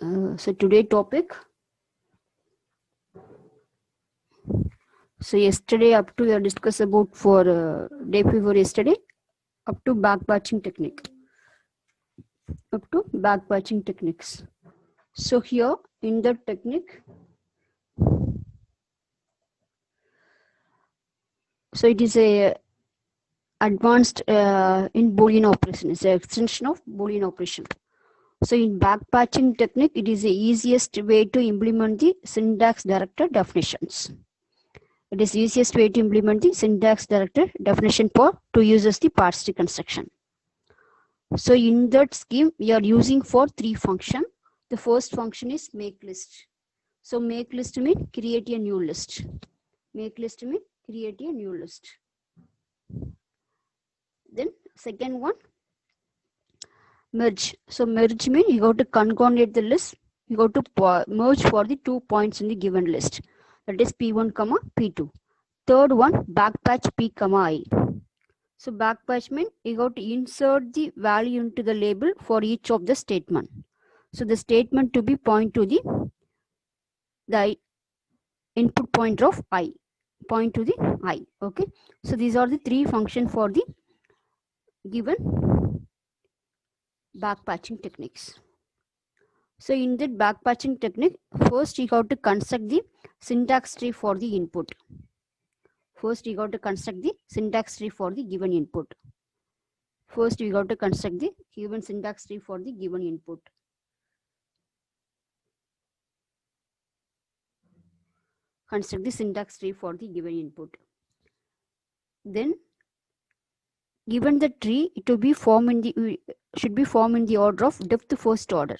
So today topic. So yesterday up to we have discussed about for day before yesterday up to back patching technique. Up to back patching techniques. So here in the technique, so it is a advanced in Boolean operation. It's an extension of Boolean operation. So in back patching technique, it is the easiest way to implement the syntax directed definitions. It is easiest way to implement the syntax directed definition for to use as the parse tree construction. So in that scheme, we are using for three functions. The first function is make list. So make list means create a new list. Make list means create a new list. Then second one, merge. So merge means you have to concatenate the list. You have to merge for the 2 points in the given list. That is P1, P2. Third one, backpatch P, I. So backpatch means you have to insert the value into the label for each of the statement. So the statement to be point to the input pointer of I. Point to the I. Okay. So these are the three functions for the given backpatching techniques. So in that backpatching technique, first you have to construct the syntax tree for the input. First you have to construct the syntax tree for the given input. First you have to construct the given syntax tree for the given input. Construct the syntax tree for the given input. Then given the tree, it will be formed in the should be formed in the order of depth first order.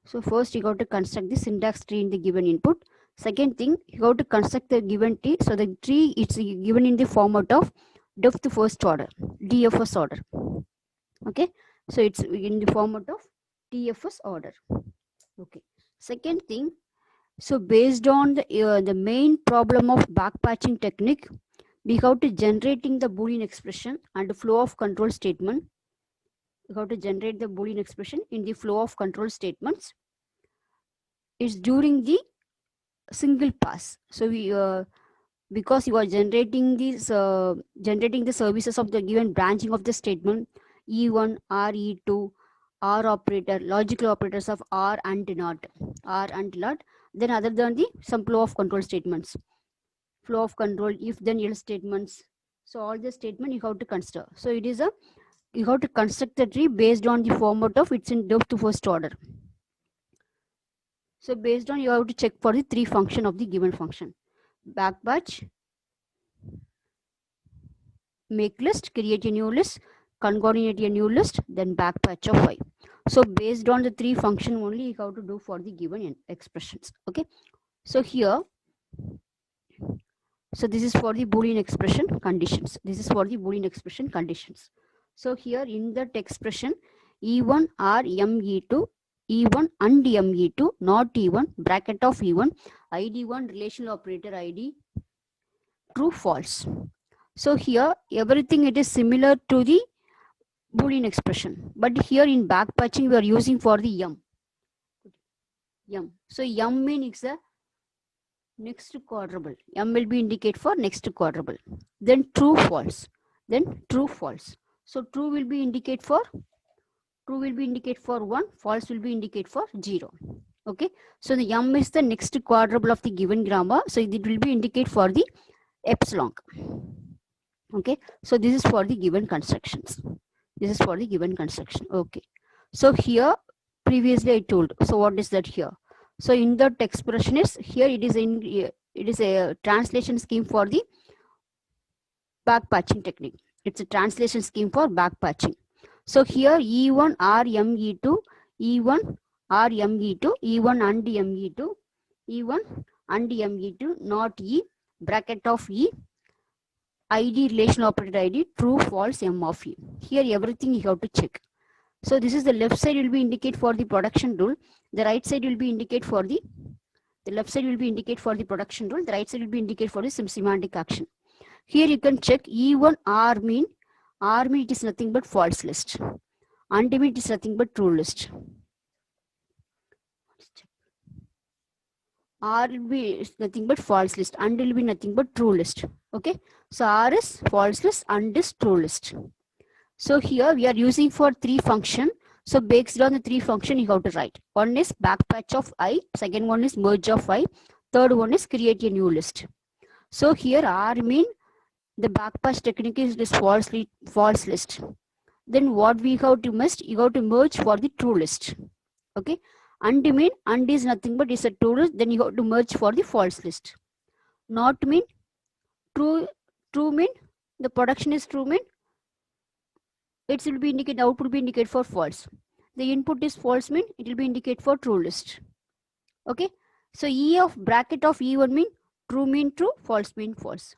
So first you got to construct the syntax tree in the given input. Second thing, you got to construct the given tree. So the tree it's given in the format of depth first order, DFS order. Okay, so it's in the format of DFS order. Okay. Second thing, so based on the main problem of backpatching technique, we have to generating the Boolean expression and flow of control statement. We have to generate the Boolean expression in the flow of control statements. It's during the single pass. So we because you are generating these generating the services of the given branching of the statement E1, R, E2, R operator, logical operators of R and not, then other than the some flow of control statements. Flow of control, if then else statements. So all the statement you have to consider. So it is you have to construct the tree based on the format of it's in depth first order. So based on you have to check for the three function of the given function. Backpatch, make list, create a new list, concatenate a new list, then backpatch of Y. So based on the three function only you have to do for the given expressions. Okay. So here, so this is for the Boolean expression conditions. This is for the Boolean expression conditions. So here in that expression, E1 R ME2, E1 and ME2, not E1, bracket of E1, ID1 relational operator ID, true, false. So here everything it is similar to the Boolean expression, but here in backpatching we are using for the M. So M means the next quadruple. M will be indicate for next quadruple. Then true, false. Then true, false. So true will be indicate for 1, false will be indicate for 0. Okay. So the M is the next quadruple of the given grammar. So it will be indicate for the epsilon. Okay. So this is for the given constructions. This is for the given construction. Okay. So here previously I told. So what is that here? So in that expression is here it is a translation scheme for the backpatching technique. It's a translation scheme for backpatching. So here E1 R ME2, E1 R ME2, E1 and ME2, E1 and ME2, not E, bracket of E, ID relational operator ID, true, false, M of E. Here everything you have to check. So this is the left side will be indicate for the production rule. The right side will be indicate for the left side will be indicate for the production rule. The right side will be indicate for the semantic action. Here you can check E1 R mean it is nothing but false list. And mean it is nothing but true list. R will be nothing but false list, and will be nothing but true list. Okay, so R is false list, and is true list. So here we are using for three function. So based on the three function, you have to write. One is backpatch of I, second one is merge of I, third one is create a new list. So here R mean the backpatch technique is this false list. Then what we have to must, you have to merge for the true list. Okay, and mean and is nothing but is a true list, then you have to merge for the false list. Not mean true mean the production is true mean it will be indicate, output will be indicate for false. The input is false mean it will be indicate for true list. Okay, so E of bracket of E1 mean true, false mean false.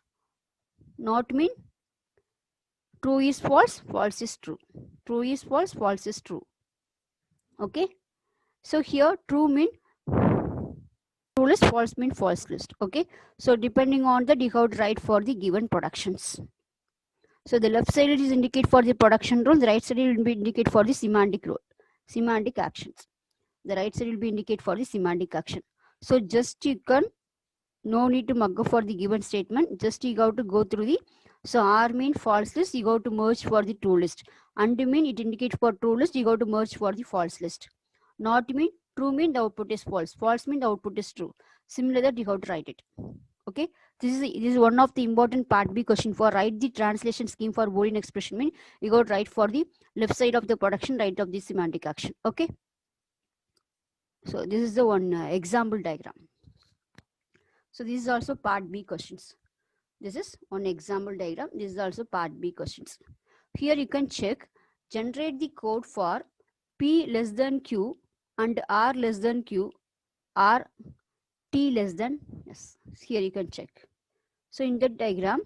Not mean true is false, false is true. True is false, false is true. Okay, so here true mean true list, false mean false list. Okay, so depending on that you have to write for the given productions. So the left side is indicate for the production rule, the right side will be indicate for the semantic rule, semantic actions. The right side will be indicate for the semantic action. So just you can, no need to mug up for the given statement, just you have to go through the, so R mean false list, you go to merge for the true list. And mean it indicates for true list, you go to merge for the false list. Not mean true mean the output is false, false mean the output is true. Similar that you have to write it. Okay, this is one of the important part B question. For write the translation scheme for Boolean expression mean you got write for the left side of the production, right of the semantic action. Okay, so this is the one example diagram. So this is also part B questions. This is one example diagram. This is also part B questions. Here you can check, generate the code for P less than Q and R less than Q, R T less than, yes, here you can check. So in that diagram,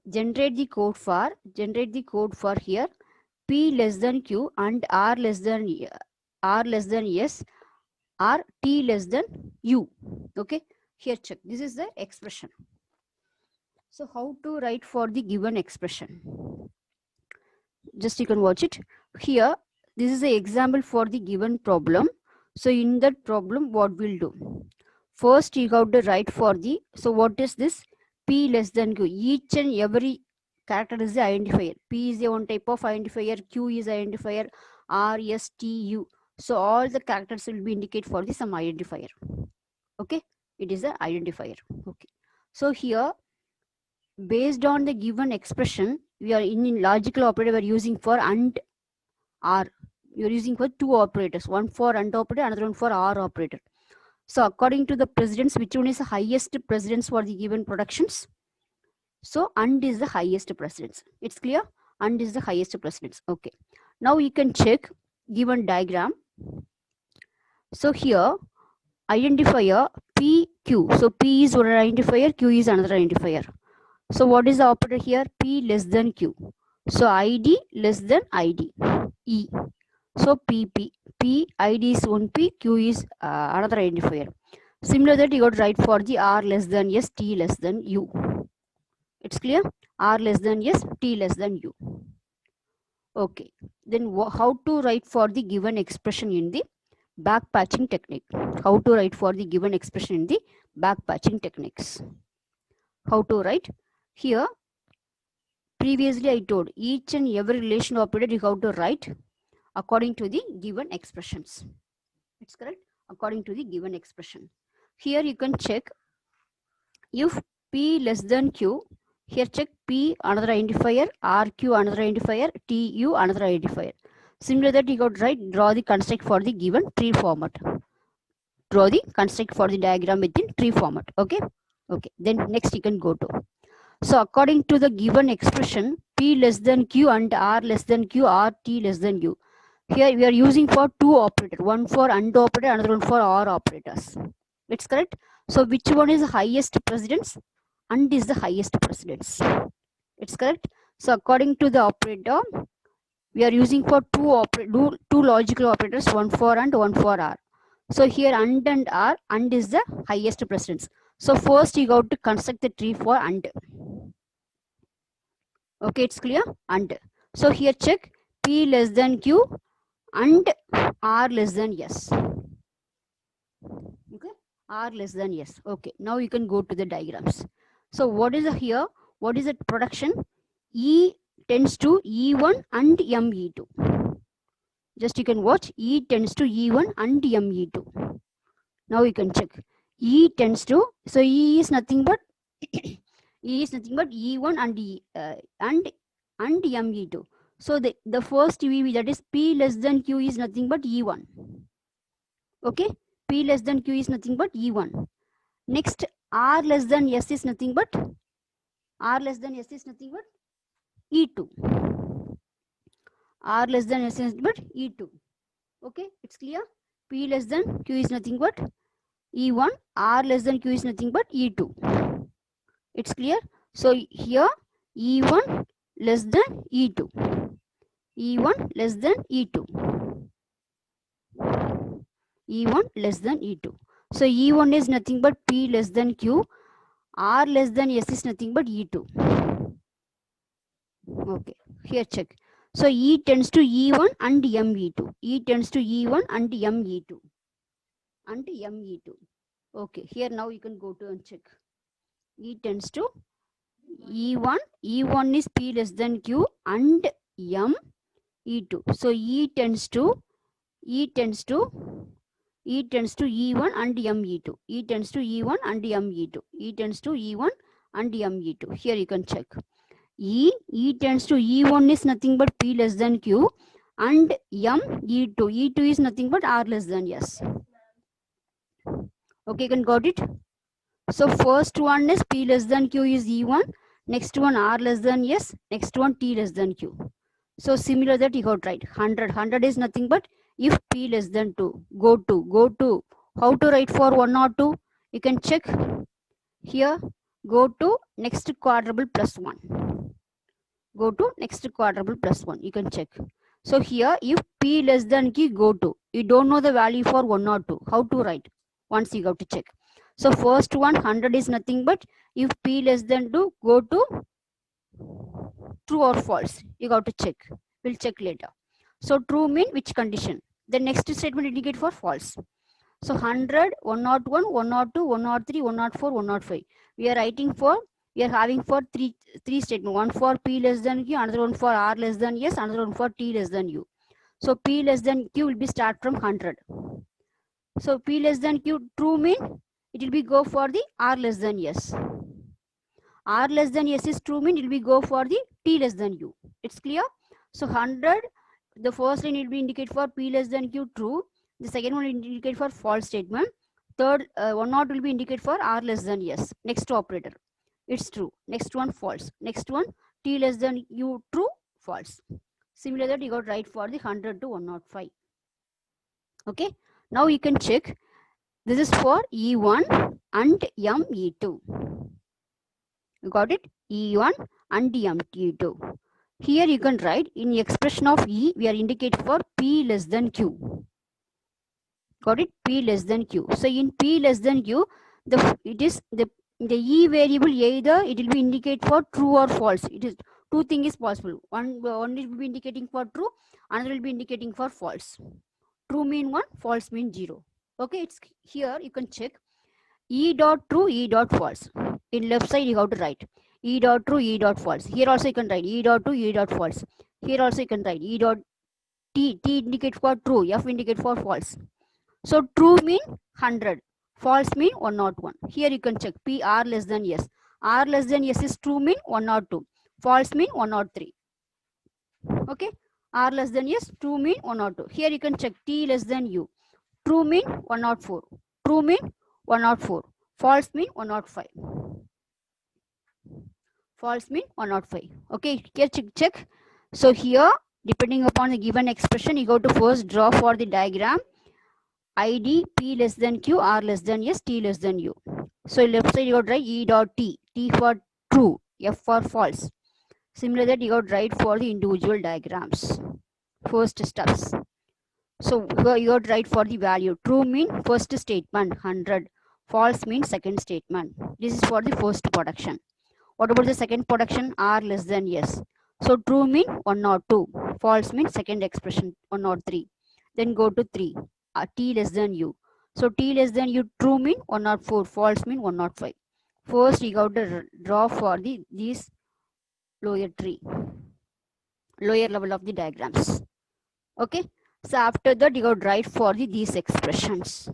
generate the code for here P less than Q and R less than S, R T less than U. Okay, here check, this is the expression. So how to write for the given expression? Just you can watch it. Here, this is the example for the given problem. So in that problem, what we'll do? First, you have to write for the, so what is this? P less than Q. Each and every character is the identifier. P is the one type of identifier, Q is identifier, R, S, T, U. So all the characters will be indicate for the some identifier. Okay, it is the identifier. Okay, so here, based on the given expression, we are in logical operator we are using for and R. You are using for two operators, one for and operator, another one for R operator. So according to the precedence, which one is the highest precedence for the given productions? So and is the highest precedence. It's clear? And is the highest precedence. Okay. Now you can check given diagram. So here identifier PQ. So P is one identifier, Q is another identifier. So what is the operator here? P less than Q. So ID less than ID. E. So PP. P, ID is one P, Q is another identifier. Similar that you got to write for the R less than S, T less than U. It's clear? R less than S, T less than U. Okay. Then how to write for the given expression in the backpatching technique? How to write for the given expression in the backpatching techniques? How to write? Here, previously I told each and every relation operator you have to write according to the given expressions. It's correct? According to the given expression. Here you can check if P less than Q. Here check P another identifier, RQ another identifier, TU another identifier. Similar that you got to write, draw the construct for the given tree format. Draw the construct for the diagram within tree format. Okay? Okay. Then next you can go to. So according to the given expression, P less than Q and R less than Q, R T less than U. Here we are using for two operators, one for AND operator, another one for OR operators. It's correct. So which one is the highest precedence? AND is the highest precedence. It's correct. So according to the operator, we are using for two logical operators, one for AND, one for OR. So here AND and OR, AND is the highest precedence. So first you got to construct the tree for AND. Okay, it's clear? AND. So here check P less than Q and R less than S. Okay, R less than S. Okay, now you can go to the diagrams. So what is the here? What is the production? E tends to E1 and Me2. Just you can watch, E tends to E1 and Me2. Now you can check. E tends to, so E is nothing but E is nothing but E1 and Me2. So the first VV, that is P less than Q, is nothing but E1. Okay, P less than Q is nothing but E1. Next, R less than S is nothing but E2. R less than S is but E2. Okay, it's clear. P less than Q is nothing but E1. R less than Q is nothing but E2. It's clear. So here E1 less than E2. E1 less than E2. E1 less than E2. So E1 is nothing but P less than Q. R less than S is nothing but E2. Okay, here check. So E tends to E1 and Me2. E tends to E1 and Me2. And Me2. Okay, here now you can go to and check. E tends to E1. E1 is P less than Q and E2. So E tends to E1 and Me2. E tends to E1 and Me2. E tends to E1 and Me2. Here you can check. E tends to E1 is nothing but P less than Q and E2. E2 is nothing but R less than S. Okay, you can got it. So first one is P less than Q is E1. Next one R less than S. Next one T less than Q. So similar that you got right. 100. 100 is nothing but if P less than 2. Go to. How to write for 1 or 2? You can check here. Go to next quadruple plus 1. Go to next quadruple plus 1. You can check. So here if P less than Q, go to. You don't know the value for 1 or 2. How to write? Once you got to check. So first one 100 is nothing but if P less than 2, go to true or false. You got to check. We'll check later. So true mean which condition? The next statement indicate for false. So 100, 101, 102, 103, 104, 105. We are having for three statements. One for P less than Q, another one for R less than S, another one for T less than U. So P less than Q will be start from 100. So P less than Q true mean it will be go for the R less than S. R less than S is true mean it will be go for the T less than U. It's clear? So 100, the first line will be indicate for P less than Q true. The second one will indicate for false statement. Third, 100 will be indicate for R less than S. Next operator, it's true. Next one false. Next one T less than U true, false. Similar that you got right for the 100 to 105. Okay. Now you can check. This is for E1 and Me2. You got it? E1 and Me2. Here you can write in expression of E, we are indicating for P less than Q. Got it? P less than Q. So in P less than Q, the E variable either it will be indicate for true or false. It is two things is possible. One will be indicating for true, another will be indicating for false. True mean 1, false mean 0. Okay, it's here you can check. E dot true, E dot false. In left side you have to write E dot true, E dot false. Here also you can write E dot true, E dot false. Here also you can write E dot T indicate for true, F indicate for false. So true mean 100, false mean 101. Here you can check P R less than S. R less than S is true mean 102, false mean 103. Okay, R less than S, true mean 102. Here you can check T less than U. True mean 104, true mean 104, false mean 105. False mean 105. Okay, here check. So here, depending upon the given expression, you go to first draw for the diagram. ID P less than Q, R less than S, T less than U. So left side you got write E dot T, T for true, F for false. Similar that you got write for the individual diagrams. First steps. So you got write for the value. True mean first statement 100, false mean second statement. This is for the first production. What about the second production? R less than S. So true mean 102, false mean second expression 103. Then go to 3. T less than U. So T less than U, true mean 104, false mean 105. First you got to draw for these lower level of the diagrams. Okay. So after that you got to write for these expressions.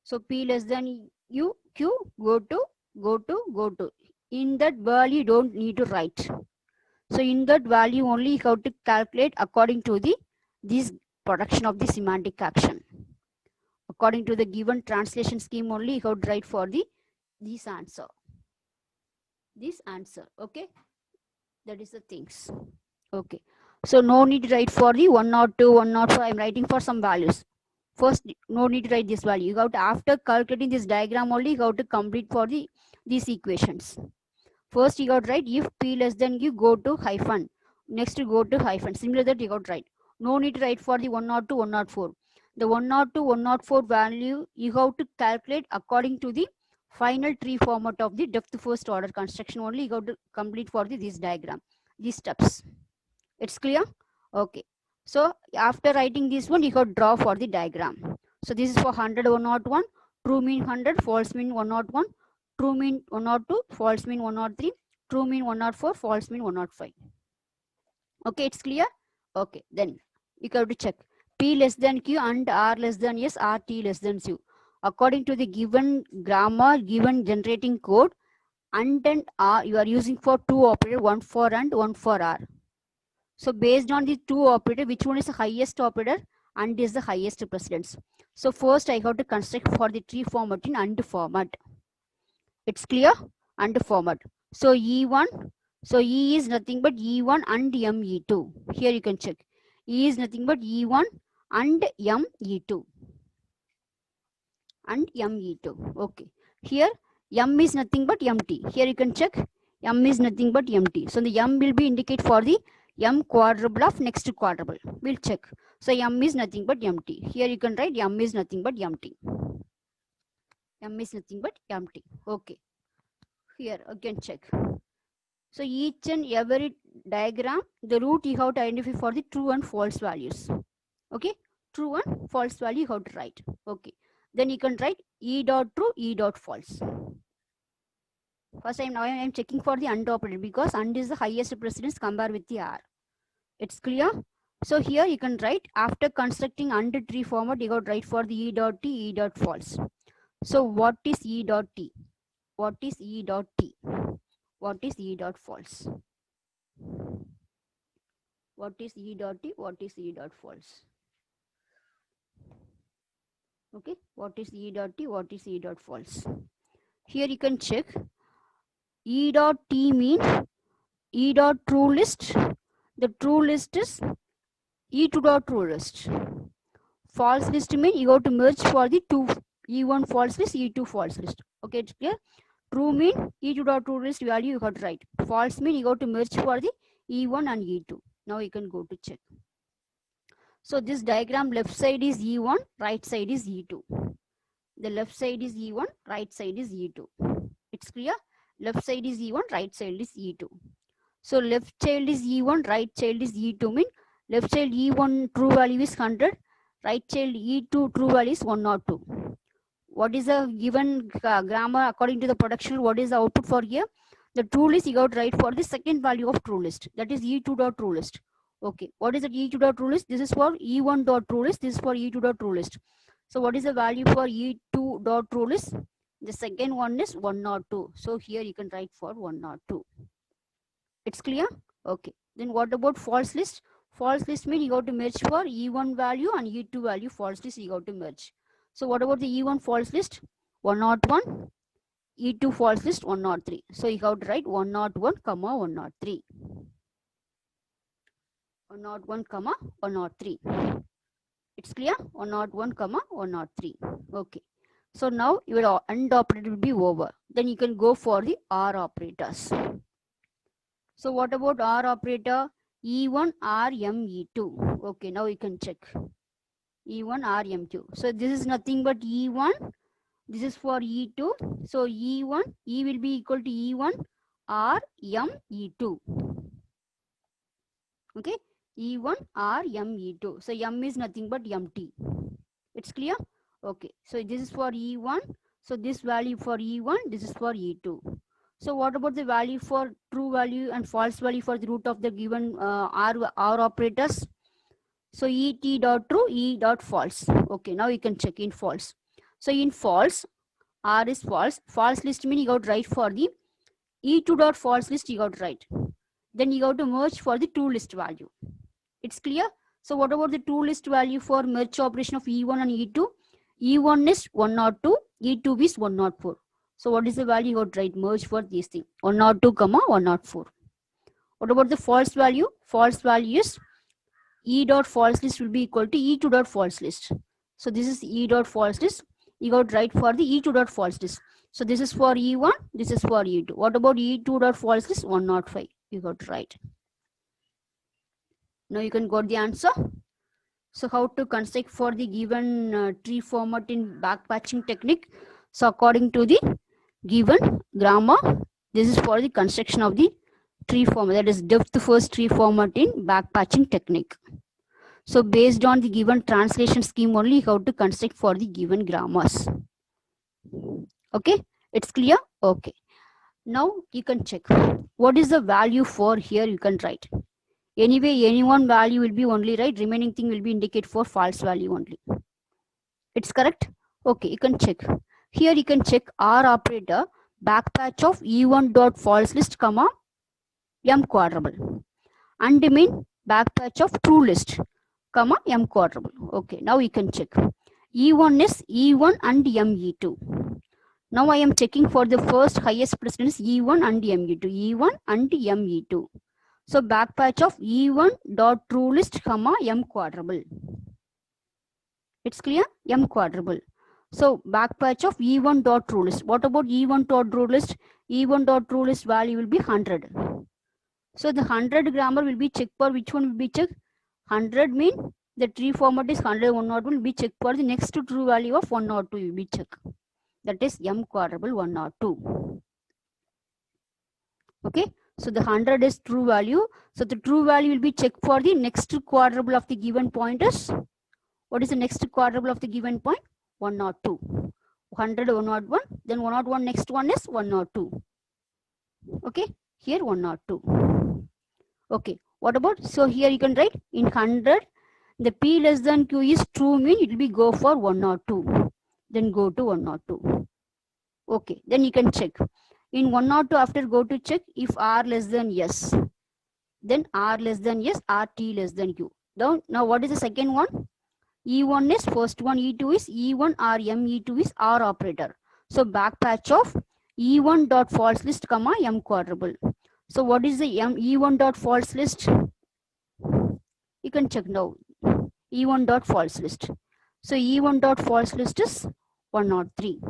So P less than U, Q, go to. In that value you don't need to write. So in that value only you have to calculate according to this production of the semantic action. According to the given translation scheme only you have to write for this answer. This answer. Okay. That is the things. Okay. So no need to write for the 102, 104. I'm writing for some values. First, no need to write this value. You have to, after calculating this diagram only, you have to complete for these equations. First, you got to write if P less than Q, go to hyphen. Next, you go to hyphen. Similar that you got to write. No need to write for the 102, 104. The 102, 104 value you have to calculate according to the final tree format of the depth first order construction only. You got to complete for this diagram, these steps. It's clear? Okay. So after writing this one, you have to draw for the diagram. So this is for 100, 101. True mean 100, false mean 101. True mean 102, false mean 103. True mean 104, false mean 105. Okay, it's clear? Okay, then you have to check. P less than Q and R less than S, R T less than Q. According to the given grammar, given generating code, and R you are using for two operators, one for and one for R. So based on the two operator, which one is the highest operator and is the highest precedence. So first I have to construct for the tree format in AND format. It's clear? AND format. So E1, so E is nothing but E1 and ME2. Here you can check. E is nothing but E1 and ME2. And ME2. Okay. Here M is nothing but MT. Here you can check. M is nothing but MT. So the M will be indicate for the M quadruple of next quadruple. We'll check. So M is nothing but MT. Here you can write M is nothing but MT. M is nothing but MT. Okay. Here again check. So each and every diagram, the root you have to identify for the true and false values. Okay. True and false value you have to write. Okay. Then you can write E dot true, E dot false. First now I am checking for the AND operator because AND is the highest precedence compared with the R. It's clear? So here you can write after constructing AND tree format, you got to write for the E dot T, E dot false. So what is E dot T? What is E dot T? What is E dot false? What is E dot T? What is E dot false? Okay, what is E dot T? What is E dot false? Here you can check. E dot T means E dot true list. The true list is E2 dot true list. False list means you have to merge for the two E1 false list, E2 false list. Okay, it's clear? True mean E2 dot true list value you have to write. False mean you have to merge for the E1 and E2. Now you can go to check. So this diagram left side is E1, right side is E2. The left side is E1, right side is E2. It's clear? Left side is E1, right side is E2. So left child is E1, right child is E2 mean left child E1 true value is 100, right child E2 true value is 102. What is the given grammar according to the production? What is the output for here? The true list you got to write for the second value of true list. That is E2 dot true list. Okay. What is the E2 dot true list? This is for E1 dot true list. This is for E2 dot true list. So what is the value for E2 dot true list? The second one is 102. So here you can write for 102. It's clear? Okay. Then what about false list? False list means you got to merge for E1 value and E2 value. False list you got to merge. So what about the E1 false list? 101. E2 false list 103. So you have to write 101, 103. 101, 103. It's clear? 101, 103. Okay. So now your AND operator will be over. Then you can go for the OR operators. So what about OR operator? E1 R M E2. Okay, now you can check. E1 R M 2. So this is nothing but E1. This is for E2. So E1, E will be equal to E1 R M E2. Okay. E1 R M E2. So M is nothing but MT. It's clear? Okay, so this is for E1. So this value for E1, this is for E2. So what about the value for true value and false value for the root of the given R operators? So ET dot true, E dot false. Okay, now you can check in false. So in false, R is false. False list means you got right for the E2 dot false list, you got right. Then you got to merge for the true list value. It's clear? So what about the true list value for merge operation of E1 and E2? E1 is 102, E2 is 104. So what is the value you got right? Merge for these things. 102, 104. What about the false value? False value is E dot false list will be equal to E2 dot false list. So this is E dot false list. You got right for the E2 dot false list. So this is for E1, this is for E2. What about E2 dot false list? 105. You got right. Now you can got the answer. So how to construct for the given tree format in backpatching technique? So according to the given grammar, this is for the construction of the tree format, that is depth first tree format in backpatching technique. So based on the given translation scheme only, how to construct for the given grammars. Okay, it's clear? Okay. Now you can check what is the value for here. You can write. Anyway, any one value will be only right. Remaining thing will be indicate for false value only. It's correct? Okay, you can check. Here you can check R operator backpatch of E1 dot false list, comma, M quadruple. And mean backpatch of true list, comma, M quadruple. Okay, now you can check. E1 is E1 and ME2. Now I am checking for the first highest precedence E1 and ME2. E1 and ME2. So backpatch of E1 dot true list, comma, M quadruple. It's clear? M quadruple. So backpatch of E1 dot true list. What about E1 dot true list? E1 dot true list value will be 100. So the 100 grammar will be checked for which one will be checked? 100 mean the tree format is 100, 101 will be checked for the next true value of 102 will be checked. That is M quadruple 102. Okay. So the 100 is true value. So the true value will be checked for the next quadruple of the given pointers. What is the next quadruple of the given point? 102. 100, 101. Then 101 next one is 102. Okay. Here 102. Okay. What about? So here you can write in 100. The P less than Q is true mean it will be go for 102. Then go to 102. Okay. Then you can check. In 102 after go to check if R less than S. Then R less than S, RT less than Q. Now what is the second one? E1 is first one, E2 is E1 R M, E2 is R operator. So backpatch of E1 dot false list, comma, M quadruple. So what is the E1 dot false list? You can check now. E1 dot false list. So E1 dot false list is 103.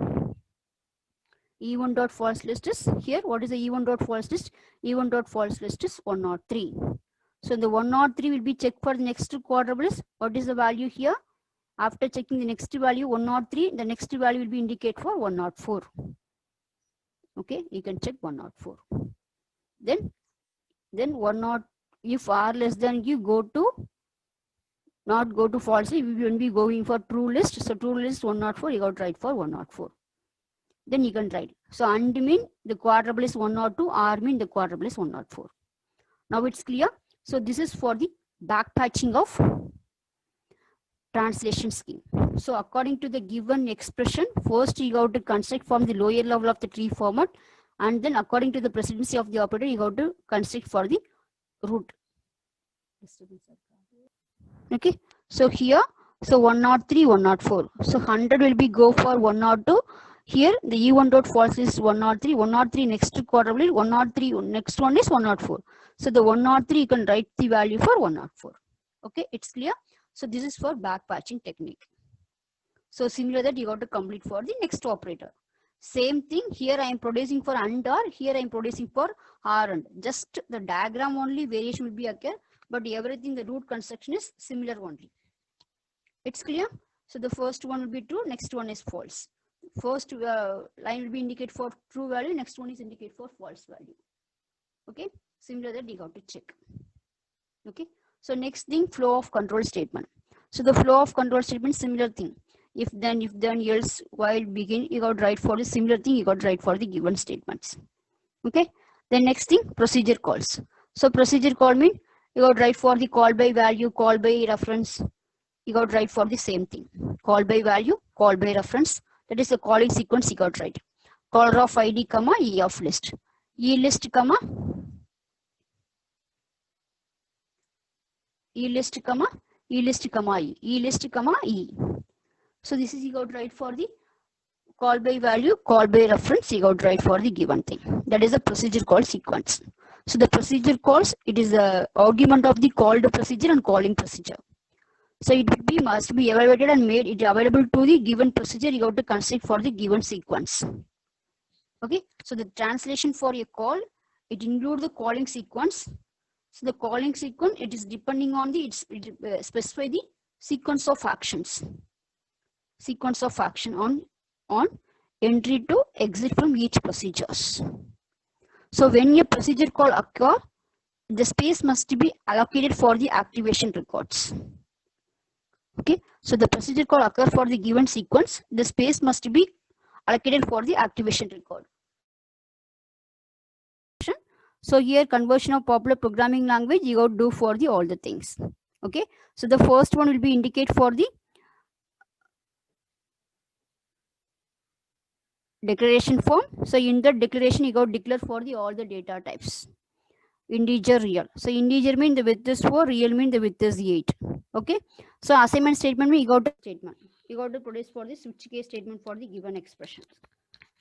E1 dot false list is here. What is the E1 dot false list? E1 dot false list is 103. So the 103 will be checked for the next quadruple. What is the value here? After checking the next value 103, the next value will be indicate for 104. Okay, you can check 104. Then 10, if R less than you go to not go to false, we will be going for true list. So true list 104, you got to write for 104. Then you can write. So and mean the quadruple is 102, R mean the quadruple is 104. Now it's clear. So this is for the backpatching of translation scheme. So according to the given expression, first you have to construct from the lower level of the tree format, and then according to the precedency of the operator, you have to construct for the root. Okay, so here, so 103, 104. So 100 will be go for 102. Here the E1 dot false is 103. 103 next quadruple, 103 next one is 104. So the 103 you can write the value for 104. Okay, it's clear. So this is for backpatching technique. So similar that you got to complete for the next operator. Same thing here I am producing for AND OR, here I am producing for R AND. Just the diagram only variation will be occur, but everything the root construction is similar only. It's clear. So the first one will be true, next one is false. First line will be indicate for true value, next one is indicate for false value. Okay, similar that you got to check. Okay, so next thing, flow of control statement. So the flow of control statement, similar thing. if then, else, while, begin, you got to write for the similar thing, you got to write for the given statements. Okay. Then next thing, procedure calls. So procedure call mean you got to write for the call by value, call by reference. You got to write for the same thing. Call by value, call by reference. That is the calling sequence you got to write. Caller of ID, comma, E of list. E list, comma, E list, comma, E list, comma, E. E list, comma, E. So this is you got to write for the call by value, call by reference, you got to write for the given thing. That is a procedure call sequence. So the procedure calls, it is the argument of the called procedure and calling procedure. So it must be evaluated and made it available to the given procedure you have to construct for the given sequence. Okay, so the translation for a call, it includes the calling sequence. So the calling sequence, it is depending on the, it specify the sequence of actions. Sequence of action on entry to exit from each procedures. So when a procedure call occur, the space must be allocated for the activation records. Okay, so the procedure call occur for the given sequence, the space must be allocated for the activation record. So here conversion of popular programming language you got to do for the all the things. Okay, so the first one will be indicate for the declaration form. So in the declaration you got to declare for the all the data types. Integer, real. So integer mean the width is 4, real mean the width is 8. Okay, so assignment statement mean you got to statement. You got to produce for the switch case statement for the given expression.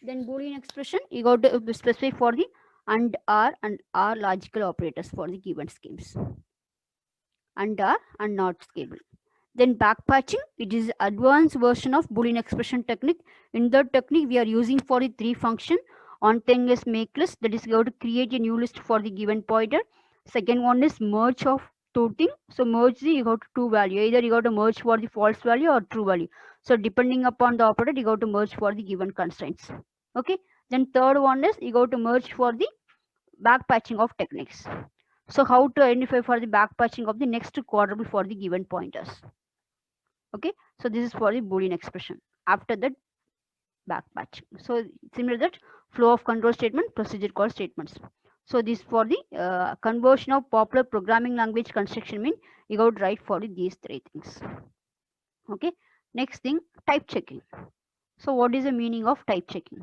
Then Boolean expression you got to specify for the and are logical operators for the given schemes. And are and not scalable. Then backpatching, it is advanced version of Boolean expression technique. In that technique, we are using for the 3 function. On thing is make list, that is going to create a new list for the given pointer. Second one is merge of two things. So merge the, you got two value. Either you got to merge for the false value or true value. So depending upon the operator, you got to merge for the given constraints. Okay. Then third one is you got to merge for the backpatching of techniques. So how to identify for the backpatching of the next quadruple for the given pointers. Okay, so this is for the Boolean expression. After that, backpatching. So similar to that, flow of control statement, procedure call statements. So this for the conversion of popular programming language construction mean you got to write for these 3 things. Okay, next thing, type checking. So what is the meaning of type checking?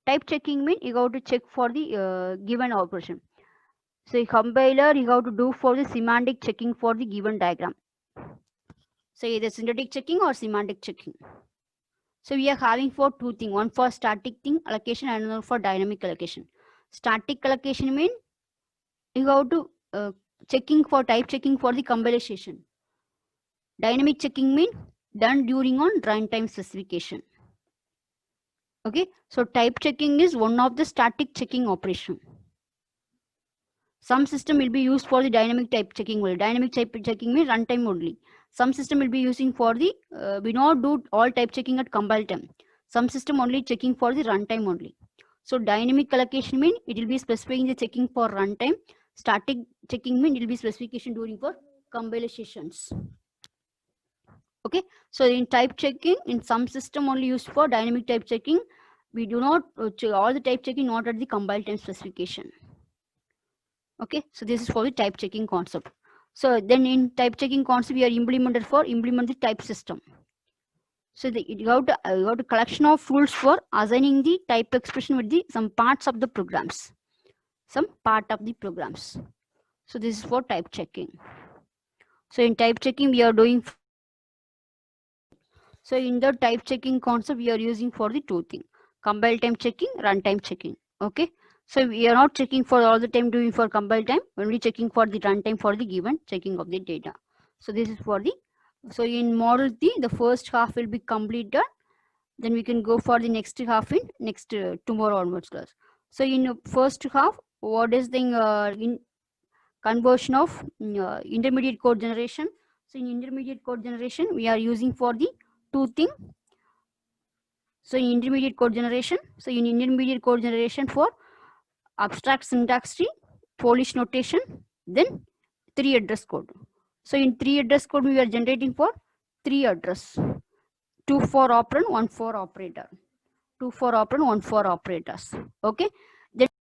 Type checking mean you got to check for the given operation. So compiler you have to do for the semantic checking for the given diagram. So either synthetic checking or semantic checking. So we are having for 2 things, one for static thing allocation and another for dynamic allocation. Static allocation mean you have to checking for type checking for the compilation. Dynamic checking mean done during on runtime specification. Okay, so type checking is one of the static checking operation. Some system will be used for the dynamic type checking only. Dynamic type checking means runtime only. Some system will be using for the, we not do all type checking at compile time. Some system only checking for the runtime only. So dynamic allocation mean it will be specifying the checking for runtime. Static checking mean it will be specification during for compilations. Okay, so in type checking, in some system only used for dynamic type checking. We do not all the type checking not at the compile time specification. Okay, so this is for the type checking concept. So then in type checking concept, we are implemented for implement the type system. So you have to collection of rules for assigning the type expression with the some parts of the programs. Some part of the programs. So this is for type checking. So in type checking, we are doing. So in the type checking concept, we are using for the 2 things: compile time checking, runtime checking. Okay. So we are not checking for all the time doing for compile time, only checking for the runtime for the given checking of the data. So this is for the, so in model T, the first half will be completed. Then we can go for the next half in next tomorrow onwards class. So in first half, what is the in conversion of intermediate code generation? So in intermediate code generation, we are using for the 2 things. So in intermediate code generation, for abstract syntax tree, Polish notation, then 3 address code. So in 3 address code, we are generating for 3 address. 2 for operand, 1 for operator. 2 for operand, 1 for operators. Okay.